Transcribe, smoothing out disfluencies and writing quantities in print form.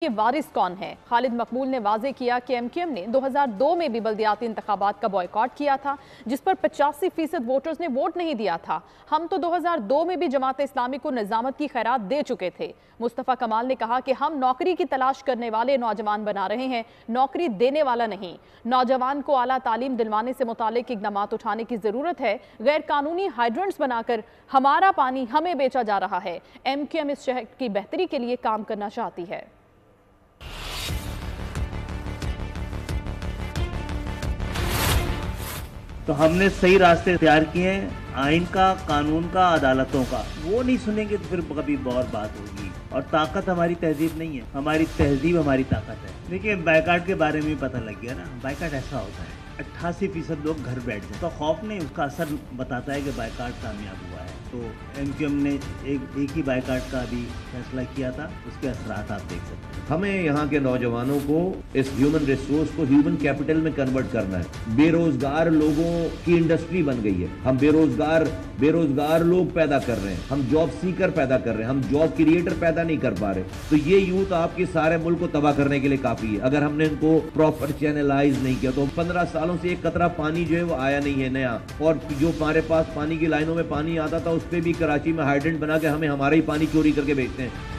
یہ وارث کون ہے؟ خالد مقبول نے واضح کیا کہ ایم کیو ایم نے 2002 میں بھی بلدیاتی انتخابات کا بائیکاٹ کیا تھا، جس پر 85% ووٹرز نے ووٹ نہیں دیا تھا۔ ہم تو 2002 میں بھی جماعت اسلامی کو نظامت کی خیرات دے چکے تھے۔ مصطفیٰ کمال نے کہا کہ ہم نوکری کی تلاش کرنے والے نوجوان بنا رہے ہیں، نوکری دینے والا نہیں۔ نوجوان کو اعلیٰ تعلیم دلوانے سے متعلق اقدامات اٹھانے کی ضرورت ہے۔ غیر قانونی ہائیڈرنٹس بنا کر ہمارا پانی ہمیں بیچا جا رہا ہے۔ ایم کیو ایم اس شہر کی بہتری کے لیے کام کرنا چاہتی ہے۔ تو ہم نے صحیح راستے اختیار کیے ہیں، آئین کا، قانون کا، عدالتوں کا۔ وہ نہیں سنیں گے تو پھر کبھی اور بات ہوگی۔ اور طاقت ہماری تہذیب نہیں ہے، ہماری تہذیب ہماری طاقت ہے۔ دیکھیے بائیکاٹ کے بارے میں پتہ لگ گیا نا، بائیکاٹ ایسا ہوتا ہے 88% لوگ گھر بیٹھ جائیں تو خوف نہیں، اس کا اثر بتاتا ہے کہ بائیکاٹ کامیاب ہوا ہے۔ تو ایم کیو ایم نے ایک ہی بائیکاٹ کا بھی فیصلہ کیا تھا، اس کے اثرات آپ دیکھ سکتے ہیں۔ ہمیں یہاں کے نوجوانوں کو اس ہیومن ریسورس کو ہیومن کیپٹل میں کنورٹ کرنا ہے۔ بے روزگار لوگوں کی انڈسٹری بن گئی ہے، ہم بے روزگار لوگ پیدا کر رہے ہیں، ہم جاب سیکر پیدا کر رہے ہیں، ہم جاب کریٹر پیدا نہیں کر پا رہے۔ تو یہ یوتھ آپ کے سارے ملک کو تباہ کرنے کے لیے کافی ہے۔ اگر ہم نے ان کو پراپر چینلائز نہیں کیا تو 15 سالوں سے ایک قطرہ پانی جو ہے وہ آیا نہیں ہے نیا، اور جو ہمارے پاس پانی کی لائنوں میں پانی آتا تھا اس پہ بھی کراچی میں ہائیڈرنٹ بنا کے ہمیں ہمارا ہی پانی چوری کر کے بیچتے ہیں۔